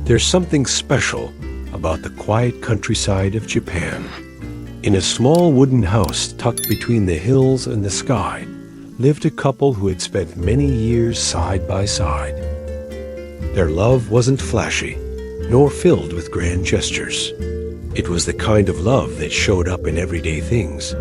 There's something special about the quiet countryside of Japan. In a small wooden house tucked between the hills and the sky, lived a couple who had spent many years side by side. Their love wasn't flashy, nor filled with grand gestures. It was the kind of love that showed up in everyday things.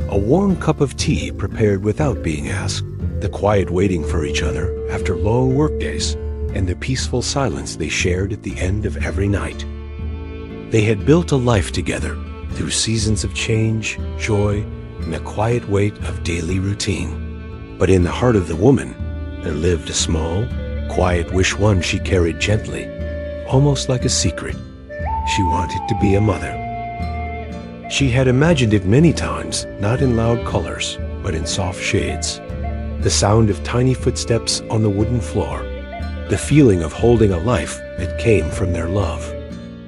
A warm cup of tea prepared without being asked, the quiet waiting for each other after long workdays, and the peaceful silence they shared at the end of every night. They had built a life together through seasons of change, joy, and the quiet weight of daily routine. But in the heart of the woman, there lived a small, quiet wish, one she carried gently, almost like a secret. She wanted to be a mother. She had imagined it many times, not in loud colors, but in soft shades. The sound of tiny footsteps on the wooden floor, the feeling of holding a life that came from their love.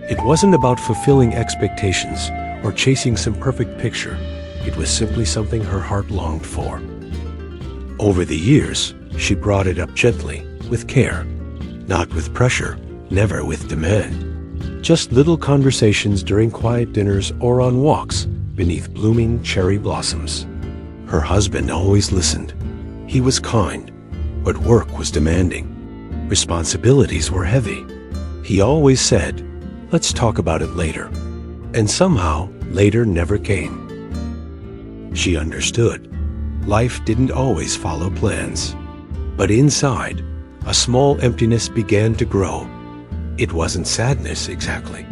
It wasn't about fulfilling expectations or chasing some perfect picture. It was simply something her heart longed for. Over the years, she brought it up gently, with care, not with pressure, never with demand. Just little conversations during quiet dinners or on walks beneath blooming cherry blossoms. Her husband always listened. He was kind, but work was demanding. Responsibilities were heavy. He always said, "Let's talk about it later." And somehow, later never came. She understood. Life didn't always follow plans. But inside, a small emptiness began to grow. It wasn't sadness exactly,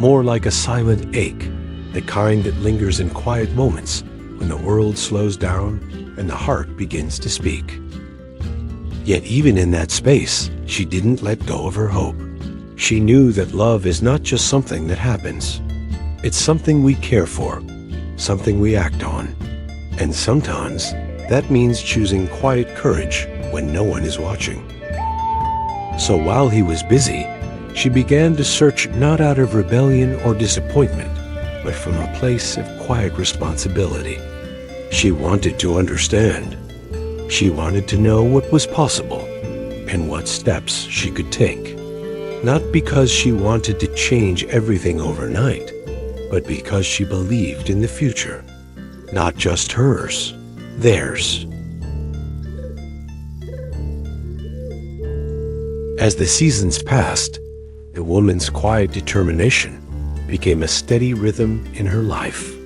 more like a silent ache, the kind that lingers in quiet moments when the world slows down and the heart begins to speak. Yet even in that space, she didn't let go of her hope. She knew that love is not just something that happens. It's something we care for, something we act on. And sometimes that means choosing quiet courage when no one is watching. So while he was busy, she began to search not out of rebellion or disappointment, but from a place of quiet responsibility. She wanted to understand. She wanted to know what was possible and what steps she could take. Not because she wanted to change everything overnight, but because she believed in the future. Not just hers, theirs. As the seasons passed, the woman's quiet determination became a steady rhythm in her life.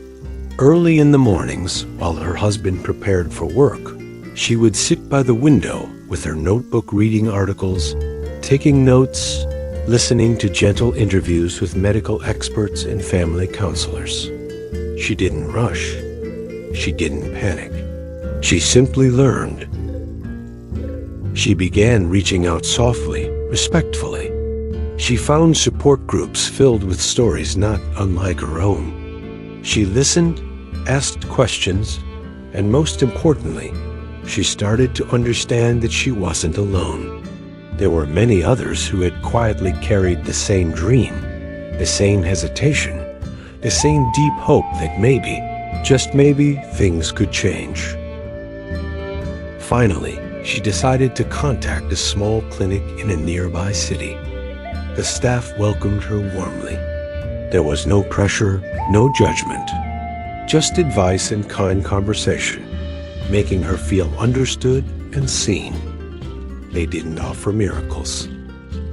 Early in the mornings, while her husband prepared for work, she would sit by the window with her notebook reading articles, taking notes, listening to gentle interviews with medical experts and family counselors. She didn't rush. She didn't panic. She simply learned. She began reaching out softly, respectfully. She found support groups filled with stories not unlike her own. She listened, asked questions, and most importantly, she started to understand that she wasn't alone. There were many others who had quietly carried the same dream, the same hesitation, the same deep hope that maybe, just maybe, things could change. Finally, she decided to contact a small clinic in a nearby city. The staff welcomed her warmly. There was no pressure, no judgment, just advice and kind conversation, making her feel understood and seen. They didn't offer miracles.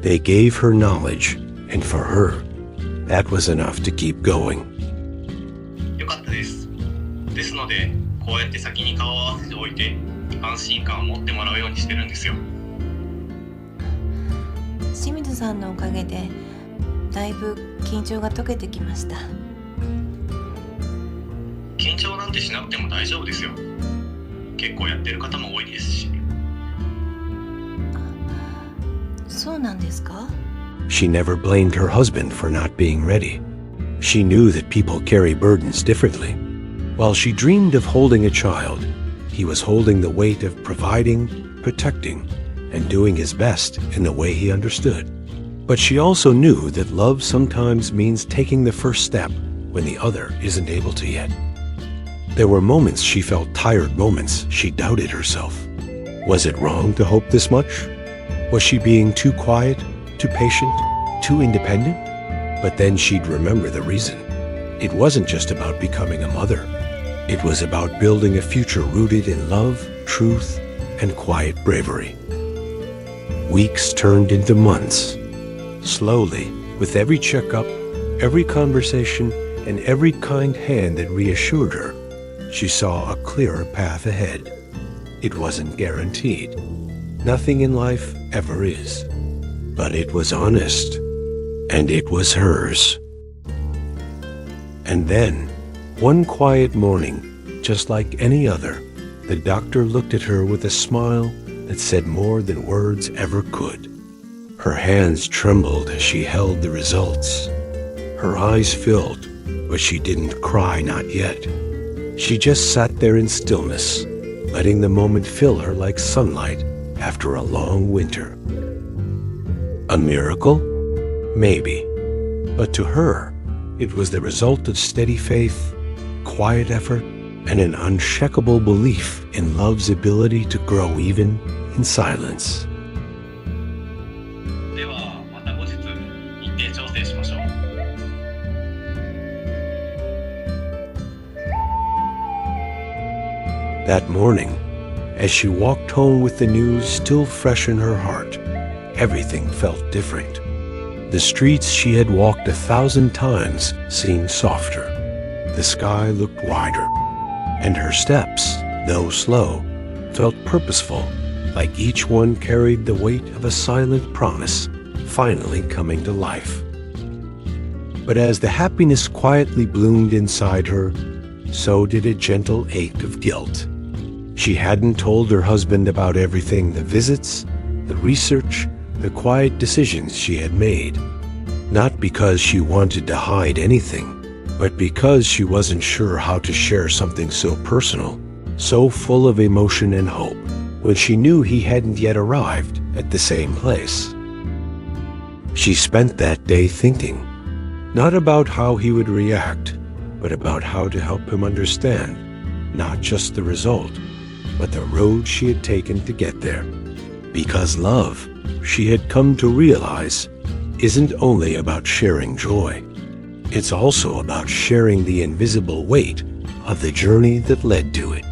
They gave her knowledge, and for her, that was enough to keep going. よかったです。ですので、こうやって先に顔を合わせておいて、安心感を持ってもらうようにしてるんですよ。清水さんのおかげでだいぶ緊張が解けてきました。緊張なんてしなくても大丈夫ですよ。結構やってる方も多いですし。そうなんですか? She never blamed her husband for not being ready. She knew that people carry burdens differently. While she dreamed of holding a child, he was holding the weight of providing, protecting, and doing his best in the way he understood. But she also knew that love sometimes means taking the first step when the other isn't able to yet. There were moments she felt tired, moments she doubted herself. Was it wrong to hope this much? Was she being too quiet, too patient, too independent? But then she'd remember the reason. It wasn't just about becoming a mother. It was about building a future rooted in love, truth, and quiet bravery. Weeks turned into months. Slowly, with every checkup, every conversation, and every kind hand that reassured her, she saw a clearer path ahead. It wasn't guaranteed. Nothing in life ever is. But it was honest, and it was hers. And then, one quiet morning, just like any other, the doctor looked at her with a smile that said more than words ever could. Her hands trembled as she held the results. Her eyes filled, but she didn't cry, not yet. She just sat there in stillness, letting the moment fill her like sunlight after a long winter. A miracle? Maybe. But to her, it was the result of steady faith, quiet effort, and an unshakable belief in love's ability to grow even in silence. ではまた後日日程調整しましょう。 That morning, as she walked home with the news still fresh in her heart, everything felt different. The streets she had walked 1,000 times seemed softer. The sky looked wider, and her steps, though slow, felt purposeful, like each one carried the weight of a silent promise finally coming to life. But as the happiness quietly bloomed inside her, so did a gentle ache of guilt. She hadn't told her husband about everything, the visits, the research, the quiet decisions she had made. Not because she wanted to hide anything, but because she wasn't sure how to share something so personal, so full of emotion and hope, when she knew he hadn't yet arrived at the same place. She spent that day thinking, not about how he would react, but about how to help him understand, not just the result, but the road she had taken to get there. Because love, she had come to realize, isn't only about sharing joy. It's also about sharing the invisible weight of the journey that led to it.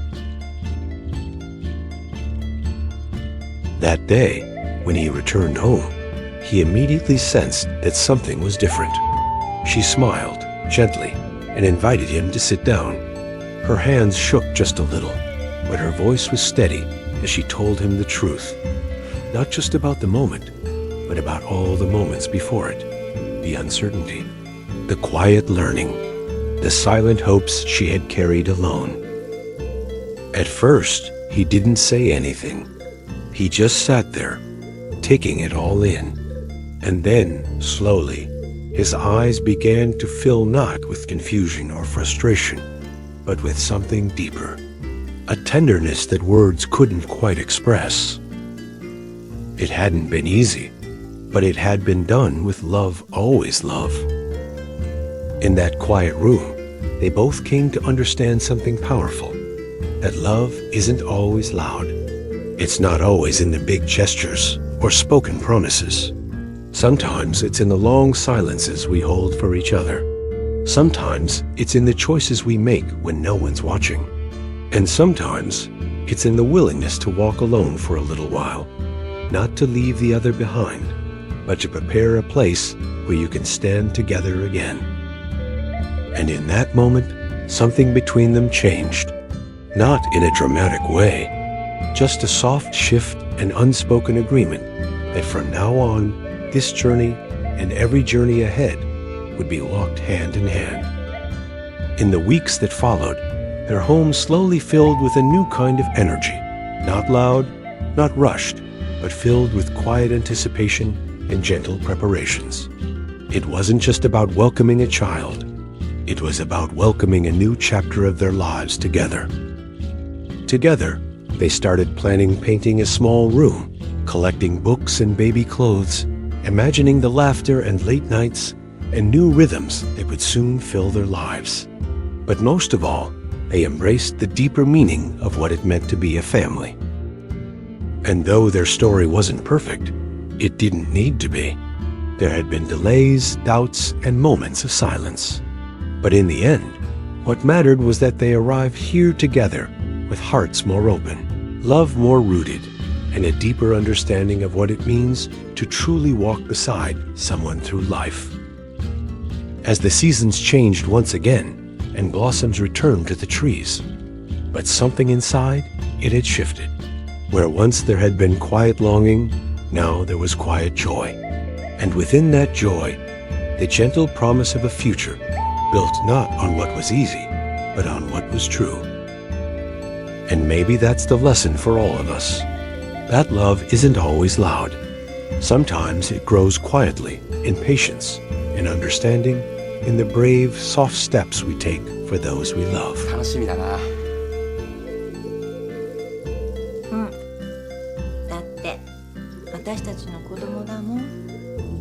That day, when he returned home, he immediately sensed that something was different. She smiled gently and invited him to sit down. Her hands shook just a little, but her voice was steady as she told him the truth. Not just about the moment, but about all the moments before it. The uncertainty, the quiet learning, the silent hopes she had carried alone. At first, he didn't say anything. He just sat there, taking it all in. And then, slowly, his eyes began to fill not with confusion or frustration, but with something deeper. A tenderness that words couldn't quite express. It hadn't been easy, but it had been done with love, always love. In that quiet room, they both came to understand something powerful, that love isn't always loud. It's not always in the big gestures or spoken promises. Sometimes it's in the long silences we hold for each other. Sometimes it's in the choices we make when no one's watching. And sometimes it's in the willingness to walk alone for a little while, not to leave the other behind, but to prepare a place where you can stand together again. And in that moment, something between them changed. Not in a dramatic way, just a soft shift and unspoken agreement that from now on, this journey and every journey ahead would be walked hand in hand. In the weeks that followed, their home slowly filled with a new kind of energy, not loud, not rushed, but filled with quiet anticipation and gentle preparations. It wasn't just about welcoming a child. It was about welcoming a new chapter of their lives together. Together, they started planning painting a small room, collecting books and baby clothes, imagining the laughter and late nights and new rhythms that would soon fill their lives. But most of all, they embraced the deeper meaning of what it meant to be a family. And though their story wasn't perfect, it didn't need to be. There had been delays, doubts, and moments of silence. But in the end, what mattered was that they arrived here together with hearts more open, love more rooted, and a deeper understanding of what it means to truly walk beside someone through life. As the seasons changed once again, and blossoms returned to the trees, but something inside, it had shifted. Where once there had been quiet longing, now there was quiet joy. And within that joy, the gentle promise of a future built not on what was easy, but on what was true. And maybe that's the lesson for all of us. That love isn't always loud. Sometimes it grows quietly, in patience, in understanding, in the brave, soft steps we take for those we love. 楽しみだな。だって私たちの子供だもん。